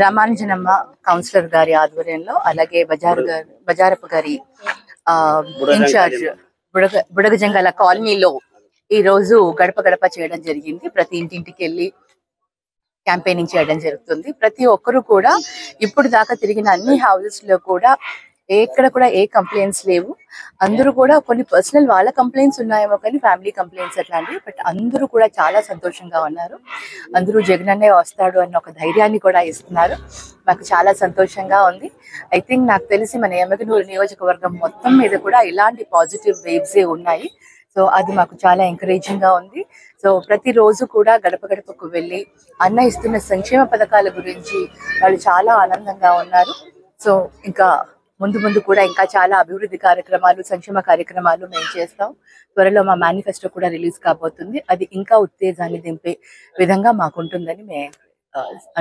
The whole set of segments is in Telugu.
రామానుజనమ్మ కౌన్సిలర్ గారి ఆధ్వర్యంలో, అలాగే బజారప్ప గారి ఇన్ఛార్జ్ బుడగజంగాల కాలనీలో ఈ రోజు గడప గడప చేయడం జరిగింది. ప్రతి ఇంటింటికి వెళ్ళి క్యాంపెయినింగ్ చేయడం జరుగుతుంది. ప్రతి ఒక్కరు కూడా ఇప్పుడు దాకా తిరిగిన అన్ని హౌసెస్ లో కూడా ఎక్కడ కూడా ఏ కంప్లైంట్స్ లేవు. అందరూ కూడా కొన్ని పర్సనల్ వాళ్ళ కంప్లైంట్స్ ఉన్నాయేమో కానీ ఫ్యామిలీ కంప్లైంట్స్ అట్లాంటివి, బట్ అందరూ కూడా చాలా సంతోషంగా ఉన్నారు. అందరూ జగనన్నే వస్తాడు అన్న ఒక ధైర్యాన్ని కూడా ఇస్తున్నారు. మాకు చాలా సంతోషంగా ఉంది. ఐ థింక్ నాకు తెలిసి మన ఎమ్మిగనూరు నియోజకవర్గం మొత్తం మీద కూడా ఇలాంటి పాజిటివ్ వేవ్సే ఉన్నాయి. సో అది మాకు చాలా ఎంకరేజింగ్ గా ఉంది. సో ప్రతిరోజు కూడా గడప గడపకు వెళ్ళి అన్న ఇస్తున్న సంక్షేమ పథకాల గురించి వాళ్ళు చాలా ఆనందంగా ఉన్నారు. సో ఇంకా ముందు ముందు కూడా ఇంకా చాలా అభివృద్ధి కార్యక్రమాలు, సంక్షేమ కార్యక్రమాలు మేము చేస్తాం. త్వరలో మా మేనిఫెస్టో కూడా రిలీజ్ కాబోతుంది. అది ఇంకా ఉత్తేజాన్ని దింపే విధంగా మాకు ఉంటుందని మేము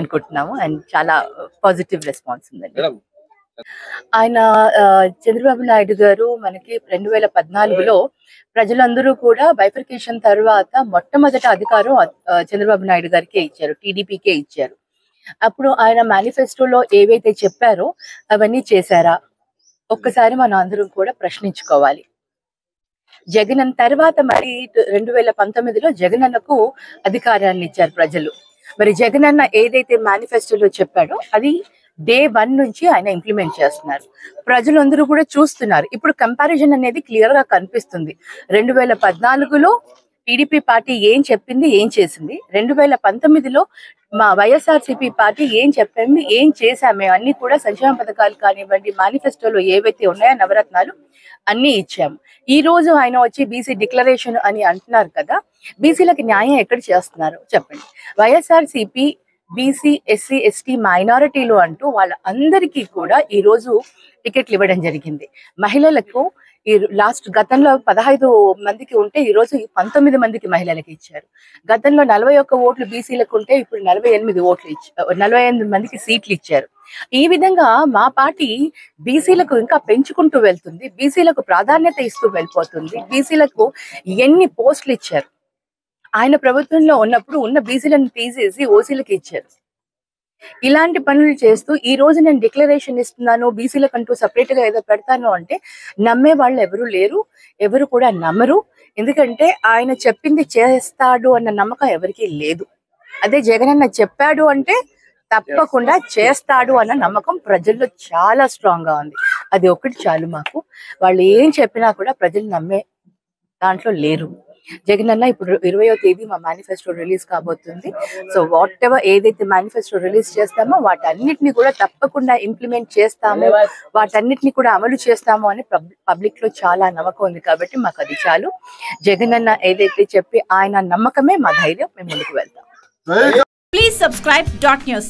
అనుకుంటున్నాము. అండ్ చాలా పాజిటివ్ రెస్పాన్స్ ఉందండి. ఆయన చంద్రబాబు నాయుడు గారు మనకి 2014లో ప్రజలందరూ కూడా బైఫర్కేషన్ తర్వాత మొట్టమొదటి అధికారం చంద్రబాబు నాయుడు గారికే ఇచ్చారు, టీడీపీకే ఇచ్చారు. అప్పుడు ఆయన మేనిఫెస్టోలో ఏవైతే చెప్పారో అవన్నీ చేశారా ఒక్కసారి మనం అందరం కూడా ప్రశ్నించుకోవాలి. జగన్ తర్వాత మరి 2019లో జగనన్నకు అధికారాన్ని ఇచ్చారు ప్రజలు. మరి జగనన్న ఏదైతే మేనిఫెస్టోలో చెప్పాడో అది డే 1 నుంచి ఆయన ఇంప్లిమెంట్ చేస్తున్నారు. ప్రజలందరూ కూడా చూస్తున్నారు. ఇప్పుడు కంపారిజన్ అనేది క్లియర్ గా కనిపిస్తుంది. 2014లో టీడీపీ పార్టీ ఏం చెప్పింది, ఏం చేసింది, 2019లో మా వైఎస్ఆర్సీపీ పార్టీ ఏం చెప్పింది, ఏం చేశామే అన్ని కూడా సంక్షేమ పథకాలు కానివ్వండి, మేనిఫెస్టోలో ఏవైతే ఉన్నాయో నవరత్నాలు అన్ని ఇచ్చాము. ఈ రోజు ఆయన వచ్చి బీసీ డిక్లరేషన్ అని అంటున్నారు కదా, బీసీలకు న్యాయం ఎక్కడ చేస్తున్నారు చెప్పండి. వైఎస్ఆర్సీపీ బీసీ, ఎస్సీ, ఎస్టీ, మైనారిటీలు అంటూ వాళ్ళ అందరికీ కూడా ఈ రోజు టికెట్లు ఇవ్వడం జరిగింది. మహిళలకు ఈ గతంలో 15 మందికి ఉంటే ఈ రోజు 19 మందికి మహిళలకు ఇచ్చారు. గతంలో 41 ఓట్లు బీసీలకు ఉంటే ఇప్పుడు 48 మందికి సీట్లు ఇచ్చారు. ఈ విధంగా మా పార్టీ బీసీలకు ఇంకా పెంచుకుంటూ వెళ్తుంది. బీసీలకు ప్రాధాన్యత ఇస్తూ వెళ్ళిపోతుంది. బీసీలకు ఎన్ని పోస్టులు ఇచ్చారు. ఆయన ప్రభుత్వంలో ఉన్నప్పుడు ఉన్న బీసీలను తీసేసి ఓసీలకు ఇచ్చారు. ఇలాంటి పనులు చేస్తూ ఈ రోజు నేను డిక్లరేషన్ ఇస్తున్నాను, బీసీలకంటూ సపరేట్ గా ఏదో పెడతాను అంటే నమ్మే వాళ్ళు ఎవరు లేరు, ఎవరు కూడా నమ్మరు. ఎందుకంటే ఆయన చెప్పింది చేస్తాడు అన్న నమ్మకం ఎవరికీ లేదు. అదే జగనన్న చెప్పాడు అంటే తప్పకుండా చేస్తాడు అన్న నమ్మకం ప్రజల్లో చాలా స్ట్రాంగ్ గా ఉంది. అది ఒకటి చాలు మాకు. వాళ్ళు ఏం చెప్పినా కూడా ప్రజలు నమ్మే దాంట్లో లేరు. జగనన్న ఇప్పుడు 20వ తేదీ మా మేనిఫెస్టో రిలీజ్ కాబోతుంది. సో వాట్ ఎవర్ ఏదైతే మేనిఫెస్టో రిలీజ్ చేస్తామో వాటన్నిటిని కూడా తప్పకుండా ఇంప్లిమెంట్ చేస్తాము, వాటన్నిటిని కూడా అమలు చేస్తాము అని పబ్లిక్ లో చాలా నమ్మకం ఉంది. కాబట్టి మాకు అది చాలు. జగనన్న ఏదైతే చెప్పి ఆయన నమ్మకమే మా ధైర్యం. మేము ముందుకు వెళ్తాం. Please subscribe .news.